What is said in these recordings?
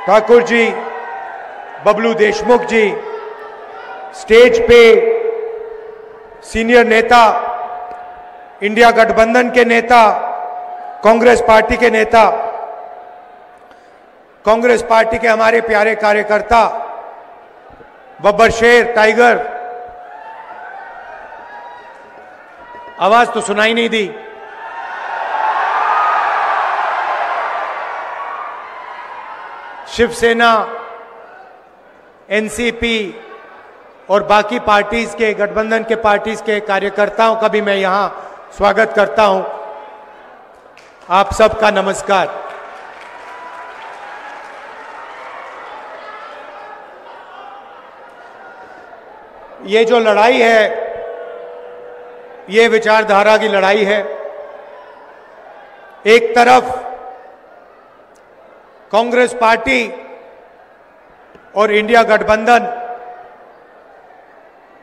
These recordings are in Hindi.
ठाकुर जी, बबलू देशमुख जी, स्टेज पे सीनियर नेता, इंडिया गठबंधन के नेता, कांग्रेस पार्टी के नेता, कांग्रेस पार्टी के हमारे प्यारे कार्यकर्ता, बब्बर शेर, टाइगर, आवाज तो सुनाई नहीं दी। शिवसेना, एनसीपी और बाकी पार्टीज के, गठबंधन के पार्टीज के कार्यकर्ताओं का भी मैं यहां स्वागत करता हूं। आप सबका नमस्कार। ये जो लड़ाई है, ये विचारधारा की लड़ाई है। एक तरफ कांग्रेस पार्टी और इंडिया गठबंधन,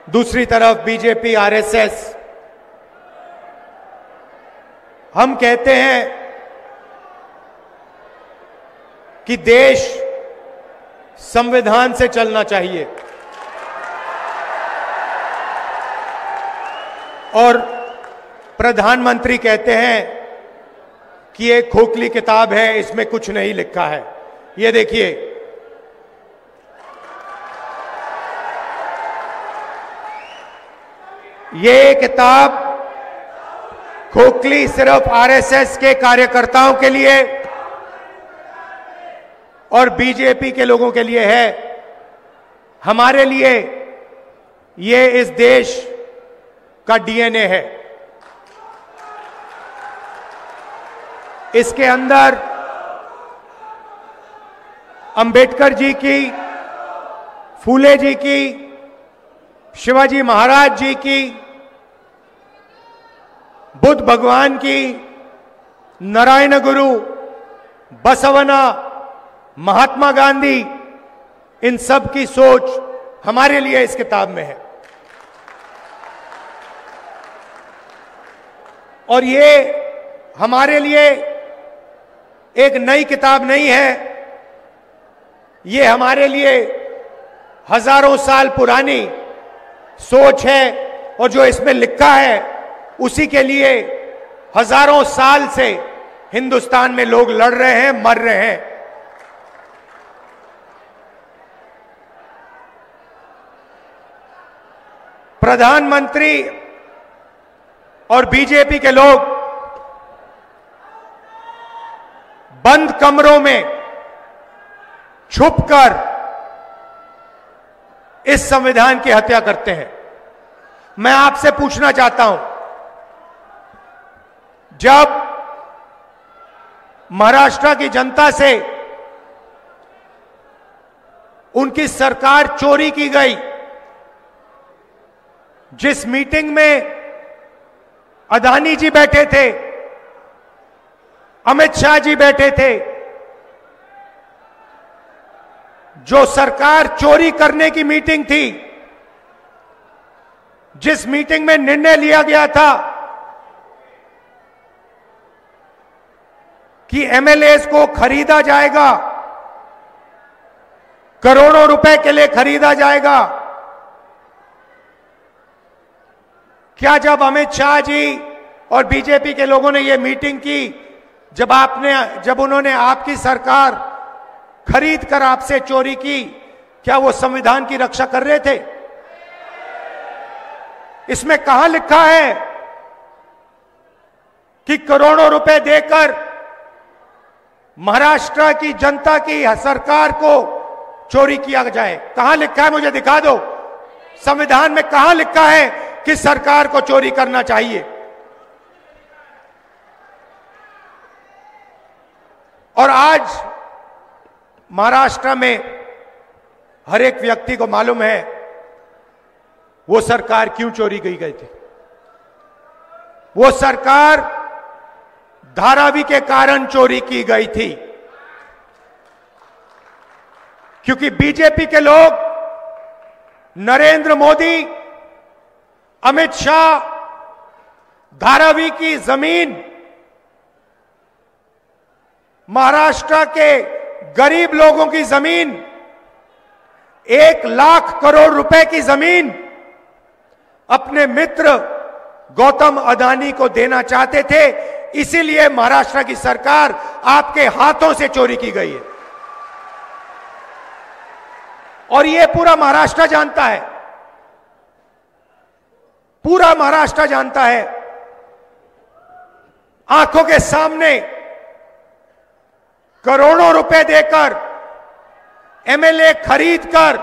दूसरी तरफ बीजेपी, आरएसएस। हम कहते हैं कि देश संविधान से चलना चाहिए और प्रधानमंत्री कहते हैं कि एक खोखली किताब है, इसमें कुछ नहीं लिखा है। ये देखिए, ये किताब खोखली सिर्फ आरएसएस के कार्यकर्ताओं के लिए और बीजेपी के लोगों के लिए है। हमारे लिए ये इस देश का डीएनए है। इसके अंदर अंबेडकर जी की, फूले जी की, शिवाजी महाराज जी की, बुद्ध भगवान की, नारायण गुरु, बसवना, महात्मा गांधी, इन सब की सोच हमारे लिए इस किताब में है। और ये हमारे लिए एक नई किताब नहीं है, ये हमारे लिए हजारों साल पुरानी सोच है। और जो इसमें लिखा है उसी के लिए हजारों साल से हिंदुस्तान में लोग लड़ रहे हैं, मर रहे हैं। प्रधानमंत्री और बीजेपी के लोग बंद कमरों में छुपकर इस संविधान की हत्या करते हैं। मैं आपसे पूछना चाहता हूं, जब महाराष्ट्र की जनता से उनकी सरकार चोरी की गई, जिस मीटिंग में अदानी जी बैठे थे, अमित शाह जी बैठे थे, जो सरकार चोरी करने की मीटिंग थी, जिस मीटिंग में निर्णय लिया गया था कि एमएलएस को खरीदा जाएगा, करोड़ों रुपए के लिए खरीदा जाएगा, क्या जब अमित शाह जी और बीजेपी के लोगों ने यह मीटिंग की, जब उन्होंने आपकी सरकार खरीद कर आपसे चोरी की, क्या वो संविधान की रक्षा कर रहे थे? इसमें कहां लिखा है कि करोड़ों रुपए देकर महाराष्ट्र की जनता की सरकार को चोरी किया जाए? कहां लिखा है? मुझे दिखा दो। संविधान में कहां लिखा है कि सरकार को चोरी करना चाहिए? और आज महाराष्ट्र में हर एक व्यक्ति को मालूम है वो सरकार क्यों चोरी की गई थी। वो सरकार धारावी के कारण चोरी की गई थी, क्योंकि बीजेपी के लोग, नरेंद्र मोदी, अमित शाह, धारावी की जमीन महाराष्ट्र के गरीब लोगों की जमीन, 1,00,000 करोड़ रुपए की जमीन अपने मित्र गौतम अदानी को देना चाहते थे। इसीलिए महाराष्ट्र की सरकार आपके हाथों से चोरी की गई है और यह पूरा महाराष्ट्र जानता है, पूरा महाराष्ट्र जानता है। आंखों के सामने करोड़ों रुपए देकर एमएलए खरीदकर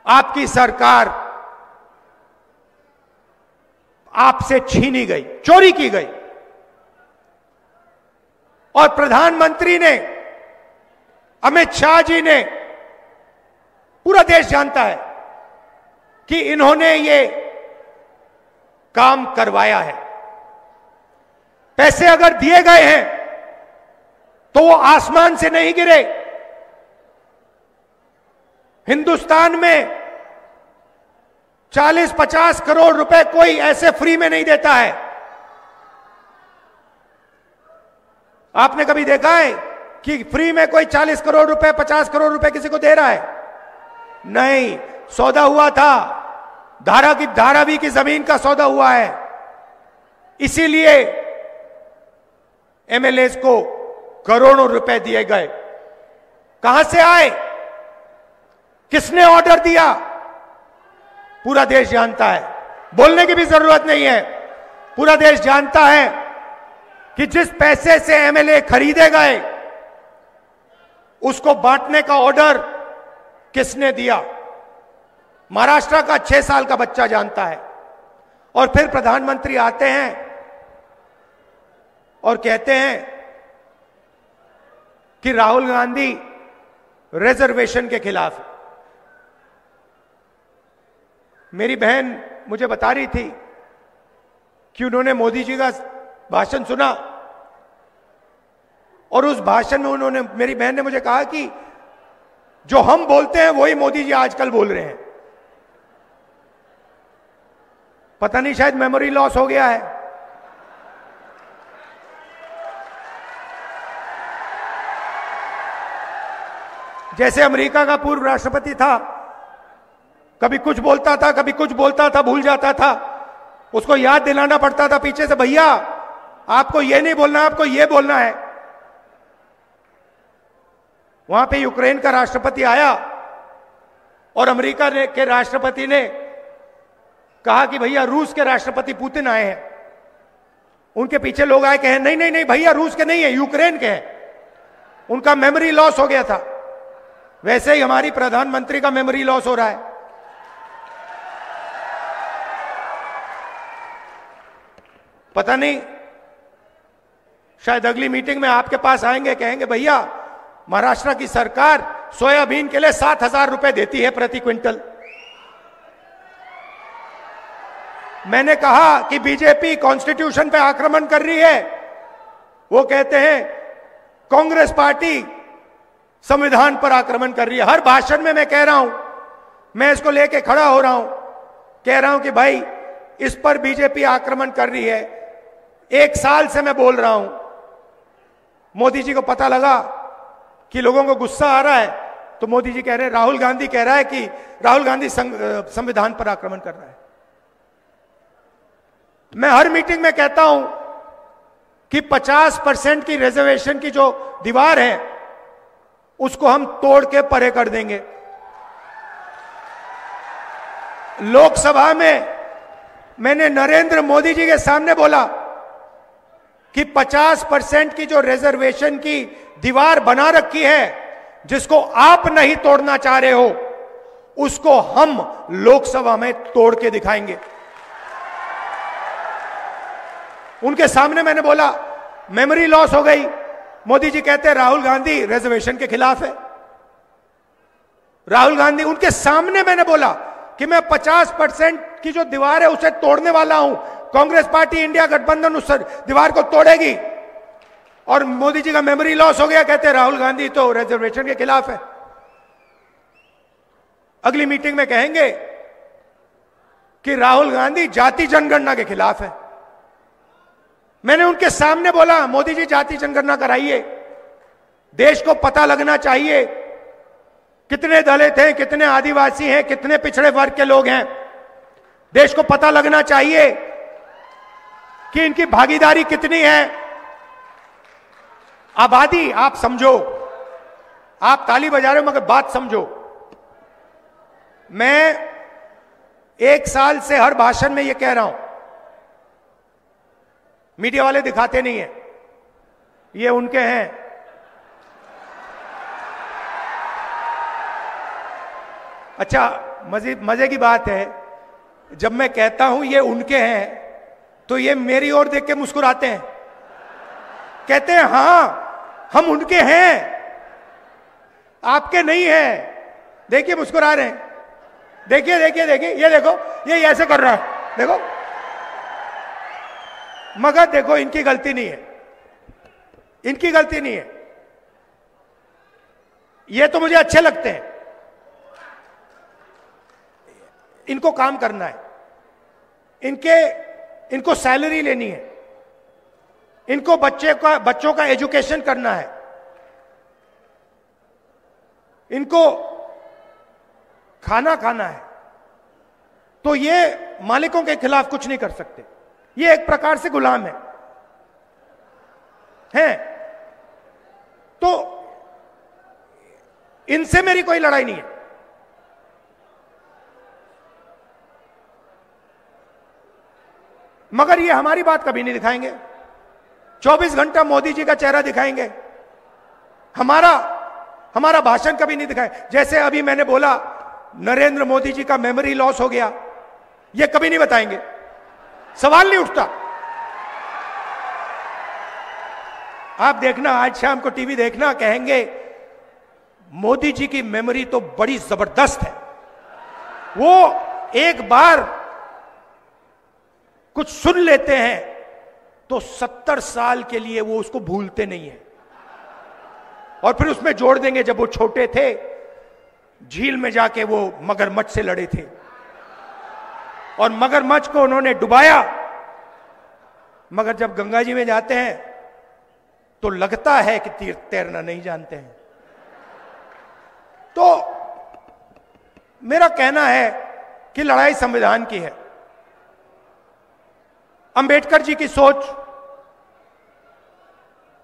आपकी सरकार आपसे छीनी गई, चोरी की गई। और प्रधानमंत्री ने, अमित शाह जी ने, पूरा देश जानता है कि इन्होंने ये काम करवाया है। पैसे अगर दिए गए हैं तो वो आसमान से नहीं गिरे। हिंदुस्तान में 40-50 करोड़ रुपए कोई ऐसे फ्री में नहीं देता है। आपने कभी देखा है कि फ्री में कोई 40 करोड़ रुपए, 50 करोड़ रुपए किसी को दे रहा है? नहीं, सौदा हुआ था, धारावी की जमीन का सौदा हुआ है। इसीलिए एमएलएस को करोड़ों रुपए दिए गए। कहां से आए, किसने ऑर्डर दिया, पूरा देश जानता है, बोलने की भी जरूरत नहीं है। पूरा देश जानता है कि जिस पैसे से एमएलए खरीदे गए उसको बांटने का ऑर्डर किसने दिया। महाराष्ट्र का 6 साल का बच्चा जानता है। और फिर प्रधानमंत्री आते हैं और कहते हैं कि राहुल गांधी रिजर्वेशन के खिलाफ है। मेरी बहन मुझे बता रही थी कि उन्होंने मोदी जी का भाषण सुना और उस भाषण में उन्होंने, मेरी बहन ने मुझे कहा कि जो हम बोलते हैं वही मोदी जी आजकल बोल रहे हैं। पता नहीं, शायद मेमोरी लॉस हो गया है। जैसे अमेरिका का पूर्व राष्ट्रपति था, कभी कुछ बोलता था, कभी कुछ बोलता था, भूल जाता था, उसको याद दिलाना पड़ता था पीछे से, भैया आपको ये नहीं बोलना, आपको ये बोलना है। वहां पे यूक्रेन का राष्ट्रपति आया और अमेरिका के राष्ट्रपति ने कहा कि भैया रूस के राष्ट्रपति पुतिन आए हैं। उनके पीछे लोग आए, कहे नहीं नहीं नहीं भैया रूस के नहीं है, यूक्रेन के हैं। उनका मेमोरी लॉस हो गया था। वैसे ही हमारी प्रधानमंत्री का मेमोरी लॉस हो रहा है। पता नहीं, शायद अगली मीटिंग में आपके पास आएंगे, कहेंगे भैया महाराष्ट्र की सरकार सोयाबीन के लिए 7,000 रुपए देती है प्रति क्विंटल। मैंने कहा कि बीजेपी कॉन्स्टिट्यूशन पे आक्रमण कर रही है। वो कहते हैं कांग्रेस पार्टी संविधान पर आक्रमण कर रही है। हर भाषण में मैं कह रहा हूं, मैं इसको लेके खड़ा हो रहा हूं, कह रहा हूं कि भाई इस पर बीजेपी आक्रमण कर रही है। 1 साल से मैं बोल रहा हूं। मोदी जी को पता लगा कि लोगों को गुस्सा आ रहा है तो मोदी जी कह रहे हैं, राहुल गांधी कह रहा है कि राहुल गांधी संविधान पर आक्रमण कर रहा है। मैं हर मीटिंग में कहता हूं कि 50% की रिजर्वेशन की जो दीवार है उसको हम तोड़ के परे कर देंगे। लोकसभा में मैंने नरेंद्र मोदी जी के सामने बोला कि 50% की जो रिजर्वेशन की दीवार बना रखी है, जिसको आप नहीं तोड़ना चाह रहे हो, उसको हम लोकसभा में तोड़ के दिखाएंगे। उनके सामने मैंने बोला, मेमोरी लॉस हो गई। मोदी जी कहते हैं राहुल गांधी रिजर्वेशन के खिलाफ है। राहुल गांधी, उनके सामने मैंने बोला कि मैं 50% की जो दीवार है उसे तोड़ने वाला हूं। कांग्रेस पार्टी, इंडिया गठबंधन उस दीवार को तोड़ेगी। और मोदी जी का मेमोरी लॉस हो गया, कहते हैं राहुल गांधी तो रिजर्वेशन के खिलाफ है। अगली मीटिंग में कहेंगे कि राहुल गांधी जाति जनगणना के खिलाफ है। मैंने उनके सामने बोला, मोदी जी जाति जनगणना कराइए। देश को पता लगना चाहिए कितने दलित हैं, कितने आदिवासी हैं, कितने पिछड़े वर्ग के लोग हैं। देश को पता लगना चाहिए कि इनकी भागीदारी कितनी है। आबादी, आप समझो, आप ताली बजा रहे हो मगर बात समझो। मैं 1 साल से हर भाषण में यह कह रहा हूं, मीडिया वाले दिखाते नहीं है, ये उनके हैं। अच्छा, मजे की बात है, जब मैं कहता हूं ये उनके हैं तो ये मेरी ओर देख के मुस्कुराते हैं, कहते हैं हां हम उनके हैं, आपके नहीं हैं। देखिए मुस्कुरा रहे हैं, देखिए देखिए देखिए, ये देखो, ये ऐसे कर रहा है, देखो। मगर देखो, इनकी गलती नहीं है, इनकी गलती नहीं है। ये तो मुझे अच्छे लगते हैं, इनको काम करना है, इनको सैलरी लेनी है, इनको बच्चों का एजुकेशन करना है, इनको खाना खाना है। तो ये मालिकों के खिलाफ कुछ नहीं कर सकते, ये एक प्रकार से गुलाम हैं। तो इनसे मेरी कोई लड़ाई नहीं है। मगर ये हमारी बात कभी नहीं दिखाएंगे, 24 घंटा मोदी जी का चेहरा दिखाएंगे, हमारा भाषण कभी नहीं दिखाए। जैसे अभी मैंने बोला नरेंद्र मोदी जी का मेमोरी लॉस हो गया, ये कभी नहीं बताएंगे, सवाल नहीं उठता। आप देखना, आज शाम को टीवी देखना, कहेंगे मोदी जी की मेमोरी तो बड़ी जबरदस्त है, वो एक बार कुछ सुन लेते हैं तो 70 साल के लिए वो उसको भूलते नहीं है। और फिर उसमें जोड़ देंगे जब वो छोटे थे, झील में जाके वो मगरमच्छ से लड़े थे और मगरमच्छ को उन्होंने डुबाया। मगर जब गंगा जी में जाते हैं तो लगता है कि तैरना नहीं जानते हैं। तो मेरा कहना है कि लड़ाई संविधान की है। अंबेडकर जी की सोच,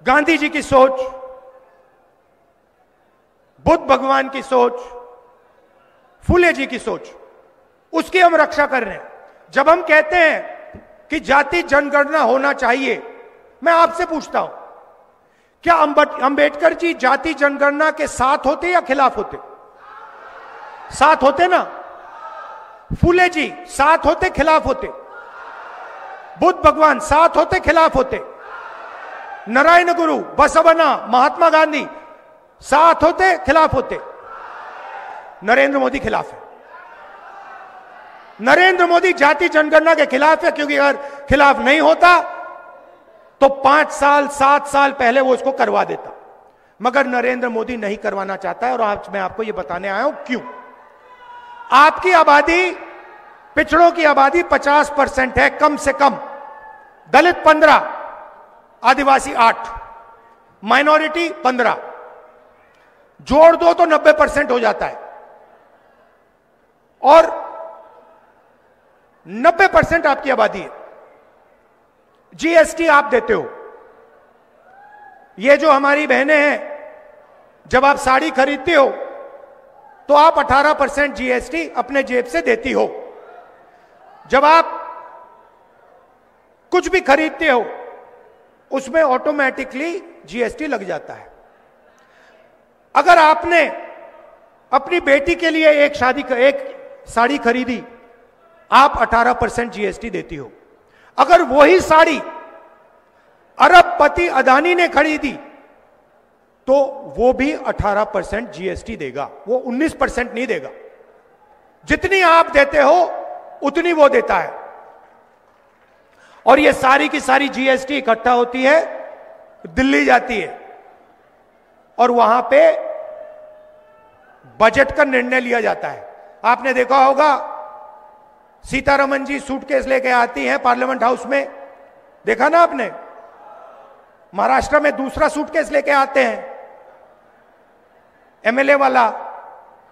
गांधी जी की सोच, बुद्ध भगवान की सोच, फूले जी की सोच, उसकी हम रक्षा कर रहे हैं। जब हम कहते हैं कि जाति जनगणना होना चाहिए, मैं आपसे पूछता हूं, क्या अंबेडकर जी जाति जनगणना के साथ होते या खिलाफ होते? साथ होते ना। फूले जी साथ होते खिलाफ होते? बुद्ध भगवान साथ होते खिलाफ होते? नारायण गुरु, बसवन्ना, महात्मा गांधी साथ होते खिलाफ होते? नरेंद्र मोदी खिलाफ है। नरेंद्र मोदी जाति जनगणना के खिलाफ है, क्योंकि अगर खिलाफ नहीं होता तो 5 साल 7 साल पहले वो इसको करवा देता। मगर नरेंद्र मोदी नहीं करवाना चाहता है, और आज मैं आपको ये बताने आया हूं क्यों। आपकी आबादी, पिछड़ों की आबादी 50% है कम से कम, दलित 15, आदिवासी 8, माइनॉरिटी 15, जोड़ दो तो 90% हो जाता है। और 90% आपकी आबादी है। जीएसटी आप देते हो। ये जो हमारी बहनें हैं, जब आप साड़ी खरीदते हो तो आप 18% जीएसटी अपने जेब से देती हो। जब आप कुछ भी खरीदते हो उसमें ऑटोमेटिकली जीएसटी लग जाता है। अगर आपने अपनी बेटी के लिए एक साड़ी खरीदी, आप 18% जीएसटी देती हो। अगर वही साड़ी अरबपति अदानी ने खरीदी तो वो भी 18% जीएसटी देगा, वो 19% नहीं देगा। जितनी आप देते हो उतनी वो देता है। और ये सारी की सारी जीएसटी इकट्ठा होती है, दिल्ली जाती है, और वहां पे बजट का निर्णय लिया जाता है। आपने देखा होगा सीतारमन जी सूटकेस लेके आती हैं पार्लियामेंट हाउस में, देखा ना आपने? महाराष्ट्र में दूसरा सूटकेस लेके आते हैं, एमएलए वाला,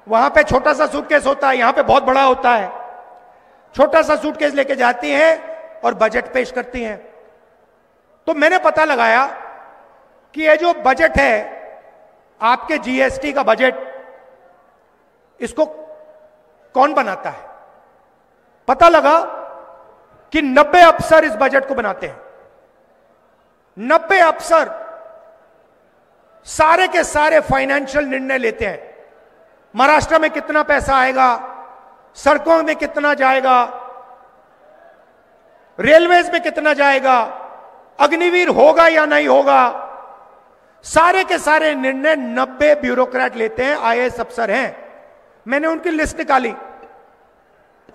वहां पे छोटा सा सूटकेस होता है, यहां पे बहुत बड़ा होता है। छोटा सा सूटकेस लेके जाती हैं और बजट पेश करती हैं। तो मैंने पता लगाया कि ये जो बजट है आपके जीएसटी का बजट, इसको कौन बनाता है? पता लगा कि 90 अफसर इस बजट को बनाते हैं। 90 अफसर सारे के सारे फाइनेंशियल निर्णय लेते हैं। महाराष्ट्र में कितना पैसा आएगा, सड़कों में कितना जाएगा, रेलवेज में कितना जाएगा, अग्निवीर होगा या नहीं होगा, सारे के सारे निर्णय 90 ब्यूरोक्रेट लेते हैं, आईएएस अफसर हैं। मैंने उनकी लिस्ट निकाली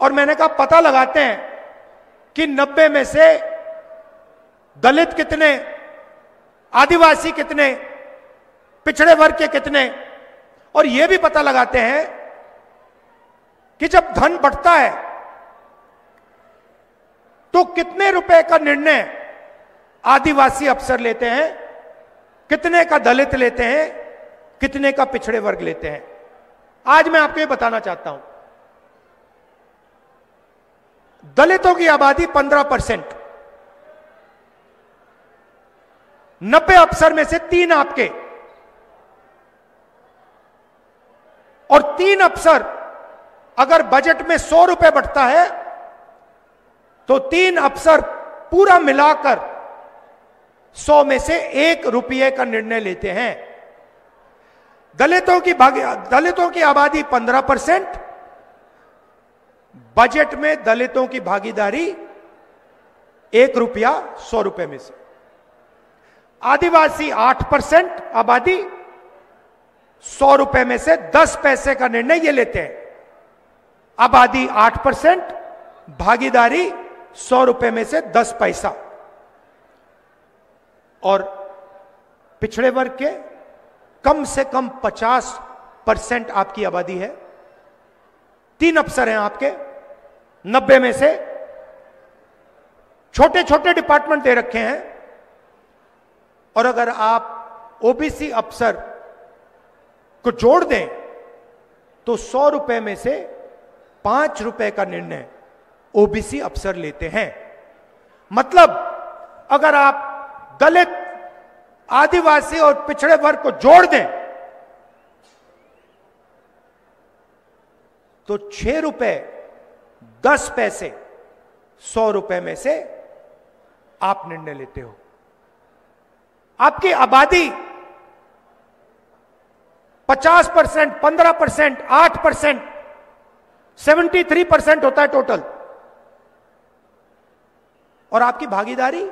और मैंने कहा पता लगाते हैं कि 90 में से दलित कितने, आदिवासी कितने, पिछड़े वर्ग के कितने, और यह भी पता लगाते हैं कि जब धन बढ़ता है तो कितने रुपए का निर्णय आदिवासी अफसर लेते हैं, कितने का दलित लेते हैं, कितने का पिछड़े वर्ग लेते हैं। आज मैं आपको ये बताना चाहता हूं, दलितों की आबादी 15%, 90 अफसर में से 3 आपके, और 3 अफसर अगर बजट में 100 रुपए बढ़ता है तो 3 अफसर पूरा मिलाकर 100 में से 1 रुपये का निर्णय लेते हैं। दलितों की आबादी 15%, बजट में दलितों की भागीदारी 1 रुपया 100 रुपए में से। आदिवासी 8% आबादी, 100 रुपए में से 10 पैसे का निर्णय ये लेते हैं। आबादी 8%, भागीदारी 100 रुपए में से 10 पैसा। और पिछड़े वर्ग के कम से कम 50% आपकी आबादी है। 3 अफसर हैं आपके 90 में से, छोटे छोटे डिपार्टमेंट दे रखे हैं। और अगर आप ओबीसी अफसर को जोड़ दें तो 100 रुपए में से 5 रुपए का निर्णय ओबीसी अफसर लेते हैं। मतलब अगर आप दलित, आदिवासी और पिछड़े वर्ग को जोड़ दें तो 6 रुपए 10 पैसे 100 रुपए में से आप निर्णय लेते हो। आपकी आबादी 50%, 15%, 8%, 73% होता है टोटल, और आपकी भागीदारी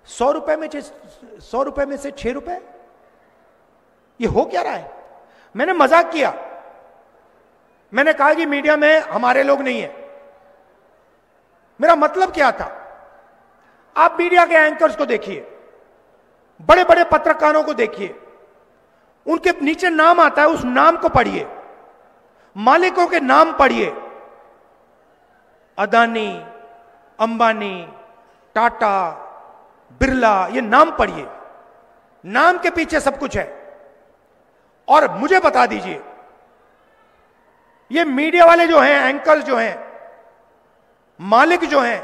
100 रुपए में से 6 रुपए। ये हो क्या रहा है? मैंने मजाक किया, मैंने कहा कि मीडिया में हमारे लोग नहीं है। मेरा मतलब क्या था, आप मीडिया के एंकर्स को देखिए, बड़े बड़े पत्रकारों को देखिए, उनके नीचे नाम आता है, उस नाम को पढ़िए, मालिकों के नाम पढ़िए, अदानी, अंबानी, टाटा, बिरला, ये नाम पढ़िए। नाम के पीछे सब कुछ है। और मुझे बता दीजिए, ये मीडिया वाले जो हैं, एंकर्स जो हैं, मालिक जो हैं,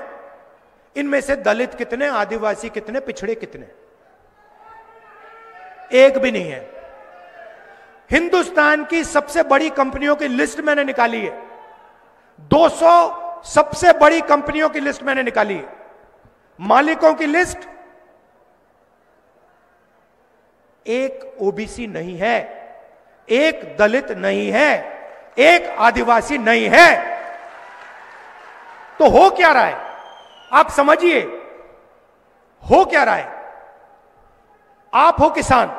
इनमें से दलित कितने, आदिवासी कितने, पिछड़े कितने? एक भी नहीं है। हिंदुस्तान की सबसे बड़ी कंपनियों की लिस्ट मैंने निकाली है, 200 सबसे बड़ी कंपनियों की लिस्ट मैंने निकाली है। मालिकों की लिस्ट, एक ओबीसी नहीं है, एक दलित नहीं है, एक आदिवासी नहीं है। तो हो क्या रहा है? आप समझिए, हो क्या रहा है? आप हो किसान,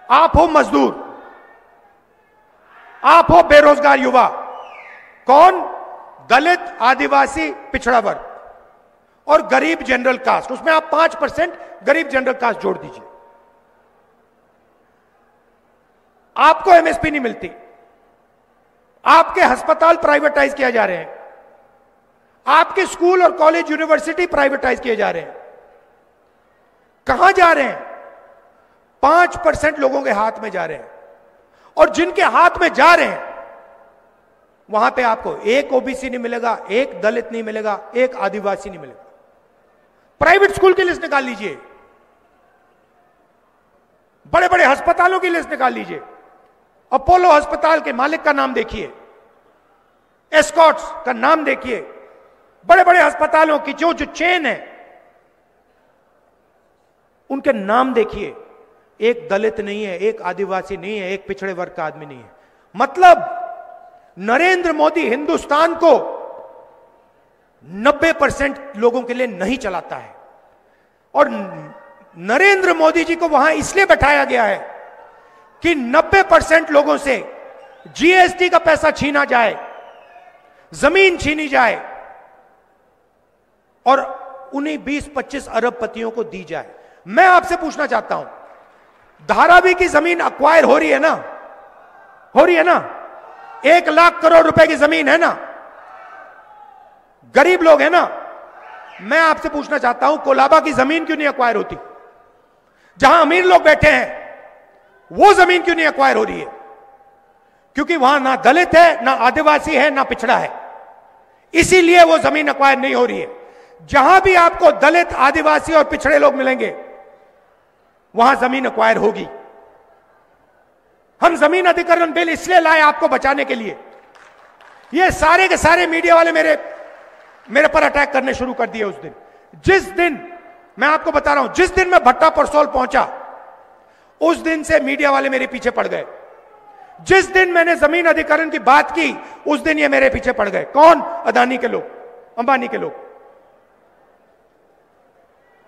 आप हो मजदूर, आप हो बेरोजगार युवा, कौन? दलित, आदिवासी, पिछड़ा वर्ग और गरीब जनरल कास्ट। उसमें आप 5% गरीब जनरल कास्ट जोड़ दीजिए। आपको एमएसपी नहीं मिलती, आपके अस्पताल प्राइवेटाइज किए जा रहे हैं, आपके स्कूल और कॉलेज यूनिवर्सिटी प्राइवेटाइज किए जा रहे हैं। कहां जा रहे हैं? 5% लोगों के हाथ में जा रहे हैं। और जिनके हाथ में जा रहे हैं वहां पे आपको एक ओबीसी नहीं मिलेगा, एक दलित नहीं मिलेगा, एक आदिवासी नहीं मिलेगा। प्राइवेट स्कूल की लिस्ट निकाल लीजिए, बड़े बड़े अस्पतालों की लिस्ट निकाल लीजिए। अपोलो अस्पताल के मालिक का नाम देखिए, एस्कॉट्स का नाम देखिए, बड़े बड़े अस्पतालों की जो चेन है उनके नाम देखिए। एक दलित नहीं है, एक आदिवासी नहीं है, एक पिछड़े वर्ग का आदमी नहीं है। मतलब नरेंद्र मोदी हिंदुस्तान को 90% लोगों के लिए नहीं चलाता है। और नरेंद्र मोदी जी को वहां इसलिए बैठाया गया है कि 90% लोगों से जीएसटी का पैसा छीना जाए, जमीन छीनी जाए और उन्हीं 20-25 अरबपतियों को दी जाए। मैं आपसे पूछना चाहता हूं, धारावी की जमीन अक्वायर हो रही है ना? हो रही है ना? 1 लाख करोड़ रुपए की जमीन है ना? गरीब लोग है ना? मैं आपसे पूछना चाहता हूं, कोलाबा की जमीन क्यों नहीं अक्वायर होती? जहां अमीर लोग बैठे हैं वो जमीन क्यों नहीं अक्वायर हो रही है? क्योंकि वहां ना दलित है, ना आदिवासी है, ना पिछड़ा है, इसीलिए वो जमीन अक्वायर नहीं हो रही है। जहां भी आपको दलित, आदिवासी और पिछड़े लोग मिलेंगे वहां जमीन अक्वायर होगी। हम जमीन अधिग्रहण बिल इसलिए लाए आपको बचाने के लिए। ये सारे के सारे मीडिया वाले मेरे पर अटैक करने शुरू कर दिए उस दिन। जिस दिन मैं आपको बता रहा हूं, जिस दिन मैं भट्टा परसोल पहुंचा उस दिन से मीडिया वाले मेरे पीछे पड़ गए। जिस दिन मैंने जमीन अधिग्रहण की बात की उस दिन ये मेरे पीछे पड़ गए। कौन? अदानी के लोग, अंबानी के लोग।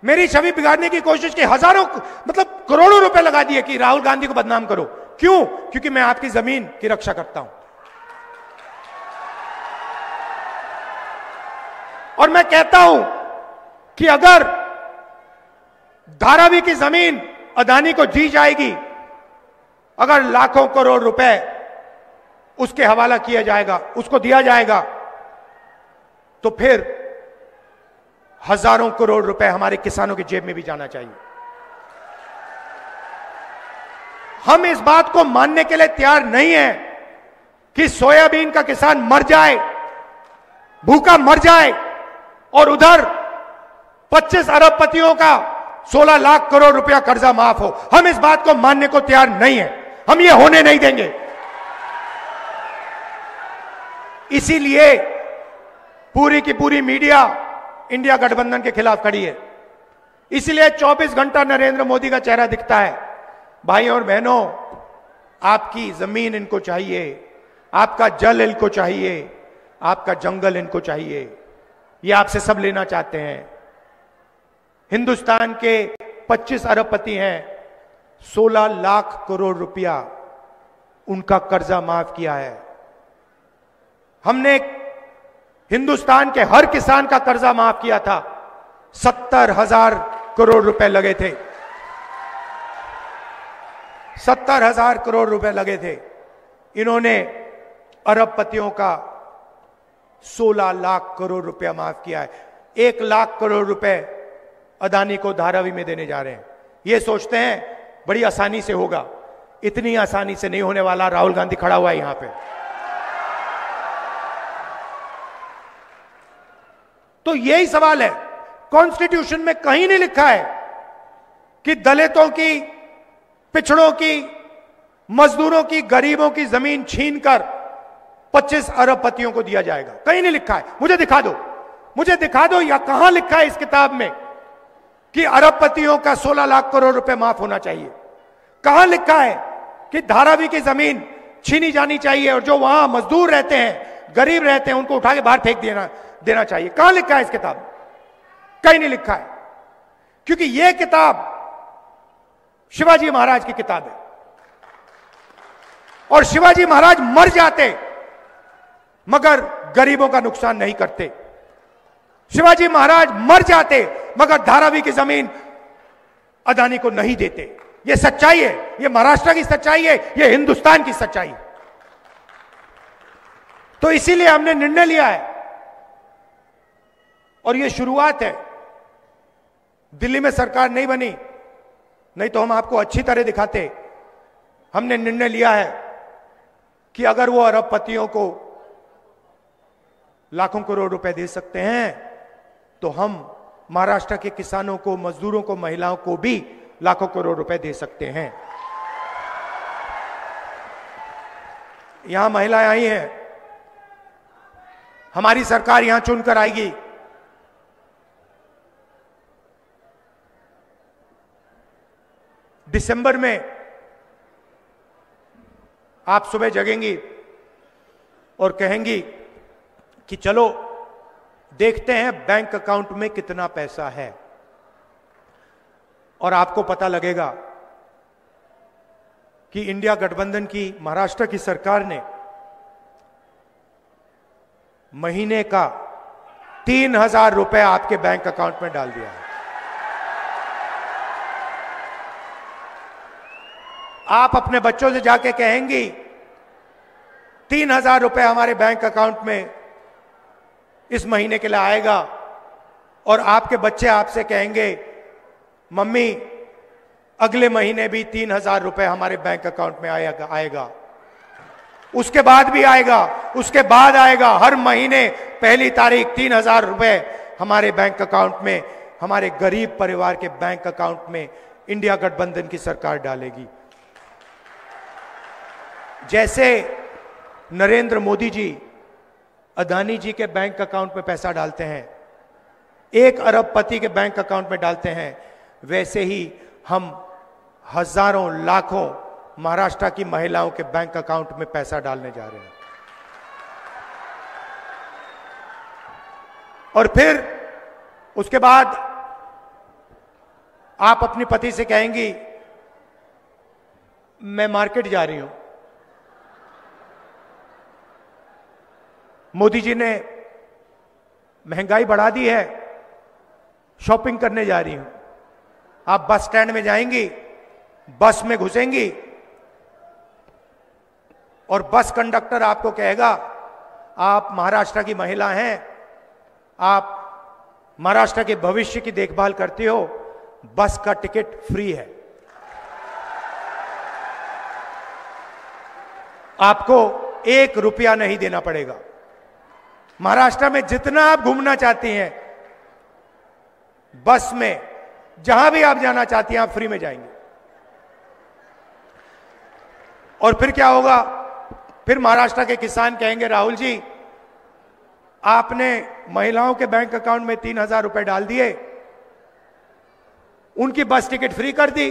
मेरी छवि बिगाड़ने की कोशिश की, हजारों मतलब करोड़ों रुपए लगा दिए कि राहुल गांधी को बदनाम करो। क्यों? क्योंकि मैं आपकी जमीन की रक्षा करता हूं। और मैं कहता हूं कि अगर धारावी की जमीन अदानी को दी जाएगी, अगर लाखों करोड़ रुपए उसके हवाला किया जाएगा, उसको दिया जाएगा, तो फिर हजारों करोड़ रुपए हमारे किसानों की जेब में भी जाना चाहिए। हम इस बात को मानने के लिए तैयार नहीं है कि सोयाबीन का किसान मर जाए, भूखा मर जाए और उधर 25 अरबपतियों का 16 लाख करोड़ रुपया कर्जा माफ हो। हम इस बात को मानने को तैयार नहीं है, हम ये होने नहीं देंगे। इसीलिए पूरी की पूरी मीडिया इंडिया गठबंधन के खिलाफ खड़ी है। इसलिए 24 घंटा नरेंद्र मोदी का चेहरा दिखता है। भाई और बहनों, आपकी जमीन इनको चाहिए, आपका जल इनको चाहिए, आपका जंगल इनको चाहिए, ये आपसे सब लेना चाहते हैं। हिंदुस्तान के 25 अरबपति हैं, 16 लाख करोड़ रुपया उनका कर्जा माफ किया है। हमने हिंदुस्तान के हर किसान का कर्जा माफ किया था। 70,000 करोड़ रुपए लगे थे, 70,000 करोड़ रुपए लगे थे। इन्होंने अरबपतियों का 16 लाख करोड़ रुपया माफ किया है। 1 लाख करोड़ रुपए अदानी को धारावी में देने जा रहे हैं। ये सोचते हैं बड़ी आसानी से होगा, इतनी आसानी से नहीं होने वाला। राहुल गांधी खड़ा हुआ है यहां पे। तो यही सवाल है, कॉन्स्टिट्यूशन में कहीं नहीं लिखा है कि दलितों की, पिछड़ों की, मजदूरों की, गरीबों की जमीन छीनकर 25 अरबपतियों को दिया जाएगा। कहीं नहीं लिखा है। मुझे दिखा दो, मुझे दिखा दो या कहां लिखा है इस किताब में कि अरबपतियों का 16 लाख करोड़ रुपए माफ होना चाहिए। कहां लिखा है कि धारावी की जमीन छीनी जानी चाहिए और जो वहां मजदूर रहते हैं, गरीब रहते हैं, उनको उठा के बाहर फेंक देना चाहिए? कहां लिखा है इस किताब? कहीं नहीं लिखा है। क्योंकि यह किताब शिवाजी महाराज की किताब है और शिवाजी महाराज मर जाते मगर गरीबों का नुकसान नहीं करते। शिवाजी महाराज मर जाते मगर धारावी की जमीन अदानी को नहीं देते। यह सच्चाई है, यह महाराष्ट्र की सच्चाई है, यह हिंदुस्तान की सच्चाई है। तो इसीलिए हमने निर्णय लिया है और यह शुरुआत है। दिल्ली में सरकार नहीं बनी, नहीं तो हम आपको अच्छी तरह दिखाते। हमने निर्णय लिया है कि अगर वो अरबपतियों को लाखों करोड़ रुपए दे सकते हैं तो हम महाराष्ट्र के किसानों को, मजदूरों को, महिलाओं को भी लाखों करोड़ रुपए दे सकते हैं। यहां महिलाएं आई हैं, हमारी सरकार यहां चुनकर आएगी। दिसंबर में आप सुबह जगेंगी और कहेंगी कि चलो देखते हैं बैंक अकाउंट में कितना पैसा है, और आपको पता लगेगा कि इंडिया गठबंधन की महाराष्ट्र की सरकार ने महीने का 3,000 रुपए आपके बैंक अकाउंट में डाल दिया है। आप अपने बच्चों से जाके कहेंगी 3,000 रुपए हमारे बैंक अकाउंट में इस महीने के लिए आएगा, और आपके बच्चे आपसे कहेंगे मम्मी अगले महीने भी 3,000 रुपए हमारे बैंक अकाउंट में आएगा, उसके बाद भी आएगा, उसके बाद आएगा, हर महीने पहली तारीख 3,000 रुपए हमारे बैंक अकाउंट में, हमारे गरीब परिवार के बैंक अकाउंट में इंडिया गठबंधन की सरकार डालेगी। जैसे नरेंद्र मोदी जी अदानी जी के बैंक अकाउंट में पैसा डालते हैं, 1 अरबपति के बैंक अकाउंट में डालते हैं, वैसे ही हम हजारों लाखों महाराष्ट्र की महिलाओं के बैंक अकाउंट में पैसा डालने जा रहे हैं। और फिर उसके बाद आप अपनी पति से कहेंगी मैं मार्केट जा रही हूं, मोदी जी ने महंगाई बढ़ा दी है, शॉपिंग करने जा रही हूं। आप बस स्टैंड में जाएंगी, बस में घुसेंगी और बस कंडक्टर आपको कहेगा आप महाराष्ट्र की महिला हैं, आप महाराष्ट्र के भविष्य की देखभाल करती हो, बस का टिकट फ्री है, आपको 1 रुपया नहीं देना पड़ेगा। महाराष्ट्र में जितना आप घूमना चाहती हैं, बस में जहां भी आप जाना चाहती हैं आप फ्री में जाएंगे। और फिर क्या होगा, फिर महाराष्ट्र के किसान कहेंगे राहुल जी आपने महिलाओं के बैंक अकाउंट में 3,000 रुपए डाल दिए, उनकी बस टिकट फ्री कर दी,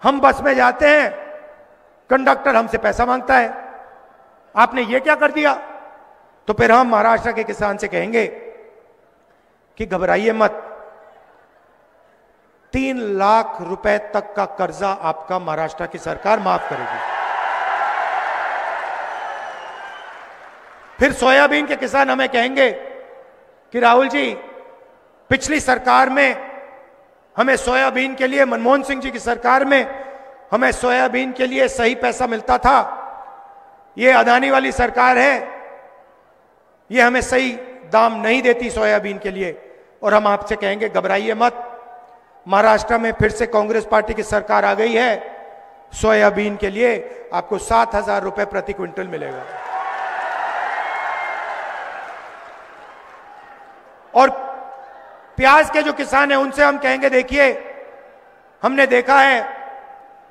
हम बस में जाते हैं, कंडक्टर हमसे पैसा मांगता है, आपने ये क्या कर दिया। तो फिर हम महाराष्ट्र के किसान से कहेंगे कि घबराइए मत, 3 लाख रुपए तक का कर्जा आपका महाराष्ट्र की सरकार माफ करेगी। फिर सोयाबीन के किसान हमें कहेंगे कि राहुल जी पिछली सरकार में हमें सोयाबीन के लिए, मनमोहन सिंह जी की सरकार में हमें सोयाबीन के लिए सही पैसा मिलता था, ये अदानी वाली सरकार है, ये हमें सही दाम नहीं देती सोयाबीन के लिए। और हम आपसे कहेंगे घबराइए मत, महाराष्ट्र में फिर से कांग्रेस पार्टी की सरकार आ गई है, सोयाबीन के लिए आपको 7,000 रुपए प्रति क्विंटल मिलेगा। और प्याज के जो किसान हैं उनसे हम कहेंगे देखिए हमने देखा है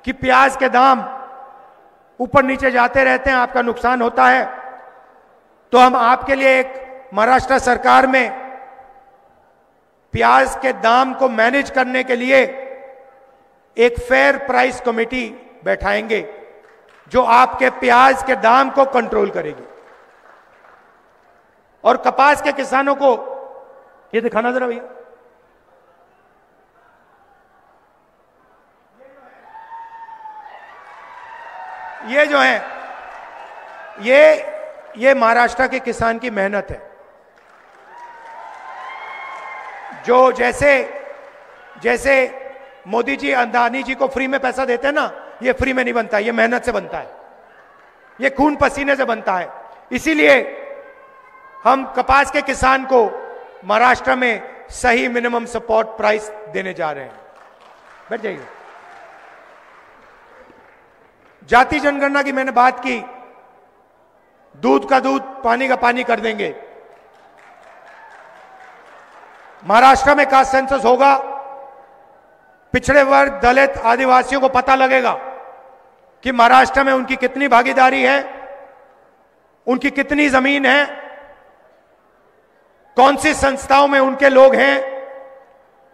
कि प्याज के दाम ऊपर नीचे जाते रहते हैं, आपका नुकसान होता है, तो हम आपके लिए एक महाराष्ट्र सरकार में प्याज के दाम को मैनेज करने के लिए एक फेयर प्राइस कमेटी बैठाएंगे जो आपके प्याज के दाम को कंट्रोल करेगी। और कपास के किसानों को ये दिखाना जरा भैया, ये जो है ये महाराष्ट्र के किसान की मेहनत है, जो जैसे मोदी जी अदानी जी को फ्री में पैसा देते हैं ना, ये फ्री में नहीं बनता, ये मेहनत से बनता है, ये खून पसीने से बनता है। इसीलिए हम कपास के किसान को महाराष्ट्र में सही मिनिमम सपोर्ट प्राइस देने जा रहे हैं। बैठ जाइए। जाति जनगणना की मैंने बात की, दूध का दूध पानी का पानी कर देंगे। महाराष्ट्र में कास्ट सेंसस होगा, पिछड़े वर्ग, दलित, आदिवासियों को पता लगेगा कि महाराष्ट्र में उनकी कितनी भागीदारी है, उनकी कितनी जमीन है, कौन सी संस्थाओं में उनके लोग हैं,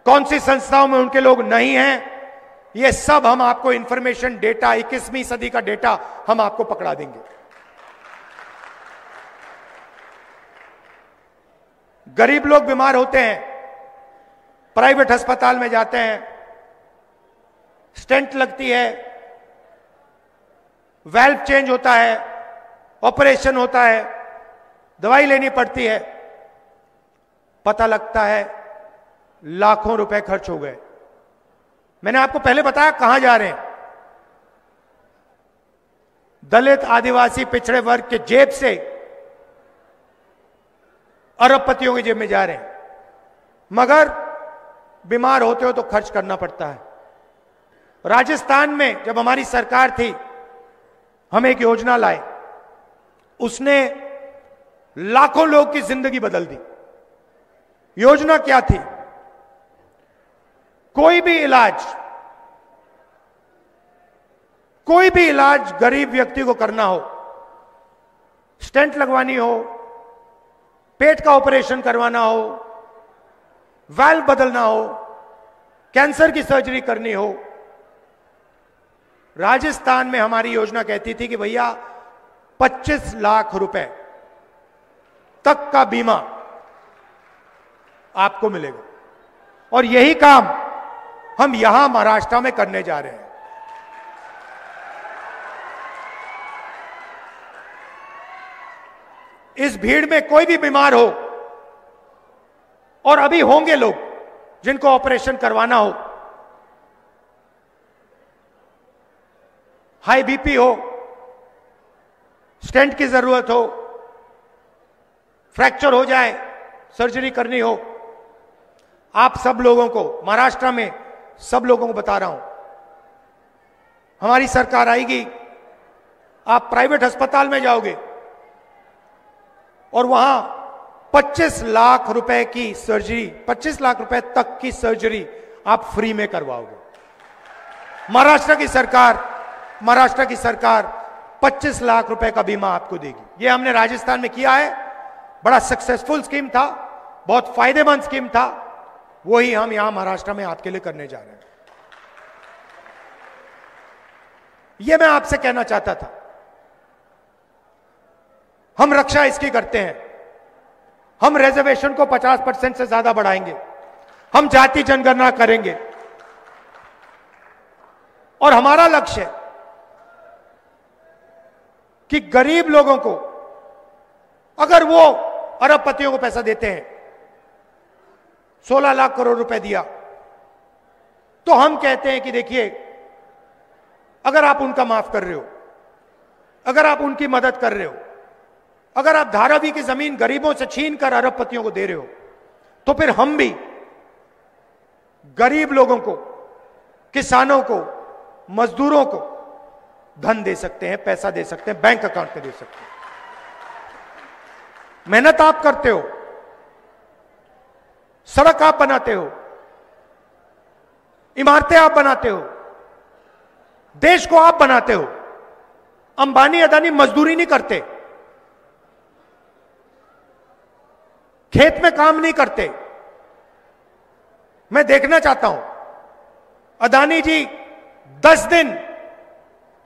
कौन सी संस्थाओं में उनके लोग नहीं हैं। ये सब हम आपको इंफॉर्मेशन, डेटा, 21वीं सदी का डेटा हम आपको पकड़ा देंगे। गरीब लोग बीमार होते हैं, प्राइवेट अस्पताल में जाते हैं, स्टेंट लगती है, वाल्व चेंज होता है, ऑपरेशन होता है, दवाई लेनी पड़ती है, पता लगता है लाखों रुपए खर्च हो गए। मैंने आपको पहले बताया कहां जा रहे हैं। दलित, आदिवासी, पिछड़े वर्ग के जेब से अरबपतियों की जेब में जा रहे हैं। मगर बीमार होते हो तो खर्च करना पड़ता है। राजस्थान में जब हमारी सरकार थी, हम एक योजना लाए, उसने लाखों लोग की जिंदगी बदल दी। योजना क्या थी? कोई भी इलाज गरीब व्यक्ति को करना हो, स्टेंट लगवानी हो, पेट का ऑपरेशन करवाना हो, वाल्व बदलना हो, कैंसर की सर्जरी करनी हो, राजस्थान में हमारी योजना कहती थी कि भैया 25 लाख रुपए तक का बीमा आपको मिलेगा। और यही काम हम यहां महाराष्ट्र में करने जा रहे हैं। इस भीड़ में कोई भी बीमार हो, और अभी होंगे लोग जिनको ऑपरेशन करवाना हो, हाई बीपी हो, स्टेंट की जरूरत हो, फ्रैक्चर हो जाए, सर्जरी करनी हो, आप सब लोगों को, महाराष्ट्र में सब लोगों को बता रहा हूं, हमारी सरकार आएगी, आप प्राइवेट अस्पताल में जाओगे और वहां 25 लाख रुपए की सर्जरी, 25 लाख रुपए तक की सर्जरी आप फ्री में करवाओगे। महाराष्ट्र की सरकार 25 लाख रुपए का बीमा आपको देगी। यह हमने राजस्थान में किया है, बड़ा सक्सेसफुल स्कीम था, बहुत फायदेमंद स्कीम था, वही हम यहां महाराष्ट्र में आपके लिए करने जा रहे हैं। यह मैं आपसे कहना चाहता था। हम रक्षा इसकी करते हैं, हम रिजर्वेशन को 50% से ज्यादा बढ़ाएंगे, हम जाति जनगणना करेंगे, और हमारा लक्ष्य है कि गरीब लोगों को, अगर वो अरबपतियों को पैसा देते हैं, 16 लाख करोड़ रुपए दिया, तो हम कहते हैं कि देखिए, अगर आप उनका माफ कर रहे हो, अगर आप उनकी मदद कर रहे हो, अगर आप धारावी की जमीन गरीबों से छीन कर अरबपतियों को दे रहे हो, तो फिर हम भी गरीब लोगों को, किसानों को, मजदूरों को धन दे सकते हैं, पैसा दे सकते हैं, बैंक अकाउंट में दे सकते हैं। मेहनत आप करते हो, सड़क आप बनाते हो, इमारतें आप बनाते हो, देश को आप बनाते हो। अंबानी अदानी मजदूरी नहीं करते, खेत में काम नहीं करते। मैं देखना चाहता हूं, अदानी जी 10 दिन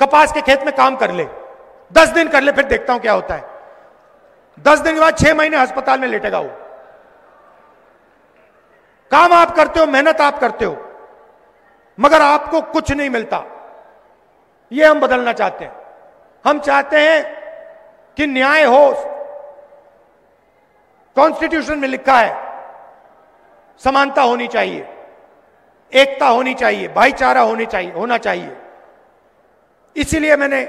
कपास के खेत में काम कर ले, 10 दिन कर ले, फिर देखता हूं क्या होता है। 10 दिन के बाद 6 महीने अस्पताल में लेटेगा वो। काम आप करते हो, मेहनत आप करते हो, मगर आपको कुछ नहीं मिलता। यह हम बदलना चाहते हैं। हम चाहते हैं कि न्याय हो। कॉन्स्टिट्यूशन में लिखा है समानता होनी चाहिए, एकता होनी चाहिए, भाईचारा होना चाहिए। इसीलिए मैंने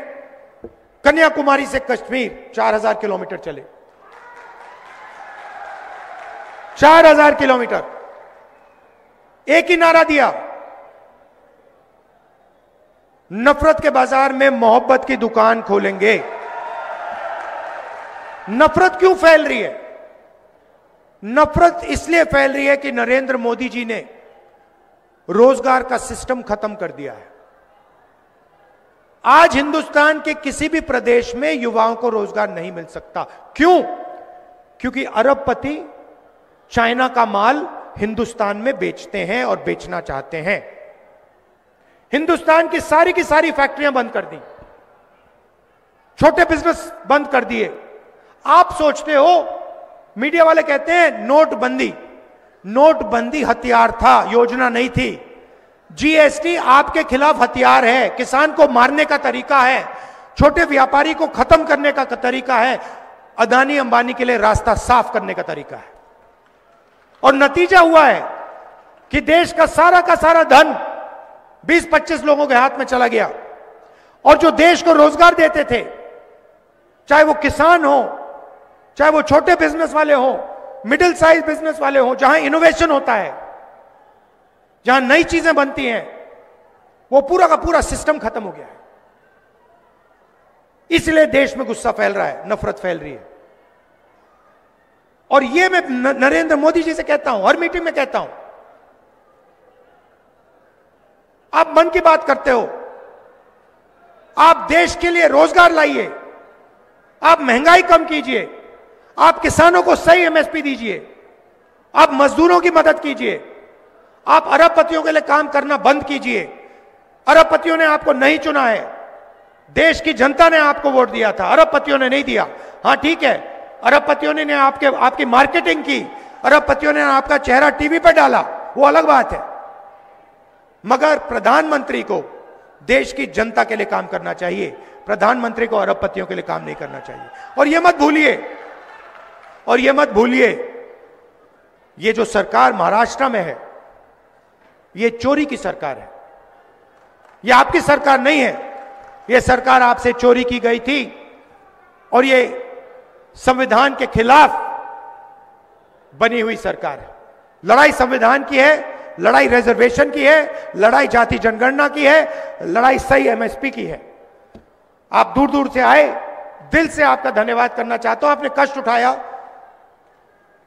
कन्याकुमारी से कश्मीर 4000 किलोमीटर चले, 4000 किलोमीटर, एक ही नारा दिया, नफरत के बाजार में मोहब्बत की दुकान खोलेंगे। नफरत क्यों फैल रही है? नफरत इसलिए फैल रही है कि नरेंद्र मोदी जी ने रोजगार का सिस्टम खत्म कर दिया है। आज हिंदुस्तान के किसी भी प्रदेश में युवाओं को रोजगार नहीं मिल सकता। क्यों? क्योंकि अरबपति चाइना का माल हिंदुस्तान में बेचते हैं और बेचना चाहते हैं। हिंदुस्तान की सारी फैक्ट्रियां बंद कर दी, छोटे बिजनेस बंद कर दिए। आप सोचते हो, मीडिया वाले कहते हैं नोटबंदी। नोटबंदी हथियार था, योजना नहीं थी। जीएसटी आपके खिलाफ हथियार है, किसान को मारने का तरीका है, छोटे व्यापारी को खत्म करने का तरीका है, अदानी अंबानी के लिए रास्ता साफ करने का तरीका है। और नतीजा हुआ है कि देश का सारा धन 20-25 लोगों के हाथ में चला गया। और जो देश को रोजगार देते थे, चाहे वो किसान हो, चाहे वो छोटे बिजनेस वाले हो, मिडिल साइज बिजनेस वाले हो, जहां इनोवेशन होता है, जहां नई चीजें बनती हैं, वो पूरा का पूरा सिस्टम खत्म हो गया है। इसलिए देश में गुस्सा फैल रहा है, नफरत फैल रही है। और ये मैं नरेंद्र मोदी जी से कहता हूं, हर मीटिंग में कहता हूं, आप मन की बात करते हो, आप देश के लिए रोजगार लाइए, आप महंगाई कम कीजिए, आप किसानों को सही एमएसपी दीजिए, आप मजदूरों की मदद कीजिए, आप अरबपतियों के लिए काम करना बंद कीजिए। अरबपतियों ने आपको नहीं चुना है, देश की जनता ने आपको वोट दिया था, अरबपतियों ने नहीं दिया। हां ठीक है, अरबपतियों ने आपकी मार्केटिंग की, अरबपतियों ने आपका चेहरा टीवी पर डाला, वो अलग बात है। मगर प्रधानमंत्री को देश की जनता के लिए काम करना चाहिए, प्रधानमंत्री को अरबपतियों के लिए काम नहीं करना चाहिए। और यह मत भूलिए, ये जो सरकार महाराष्ट्र में है, ये चोरी की सरकार है। ये आपकी सरकार नहीं है, ये सरकार आपसे चोरी की गई थी। और ये संविधान के खिलाफ बनी हुई सरकार है। लड़ाई संविधान की है, लड़ाई रिजर्वेशन की है, लड़ाई जाति जनगणना की है, लड़ाई सही एमएसपी की है। आप दूर दूर से आए, दिल से आपका धन्यवाद करना चाहता हूं। आपने कष्ट उठाया,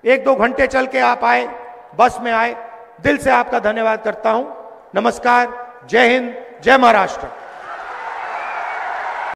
1-2 घंटे चल के आप आए, बस में आए, दिल से आपका धन्यवाद करता हूं। नमस्कार, जय हिंद, जय महाराष्ट्र।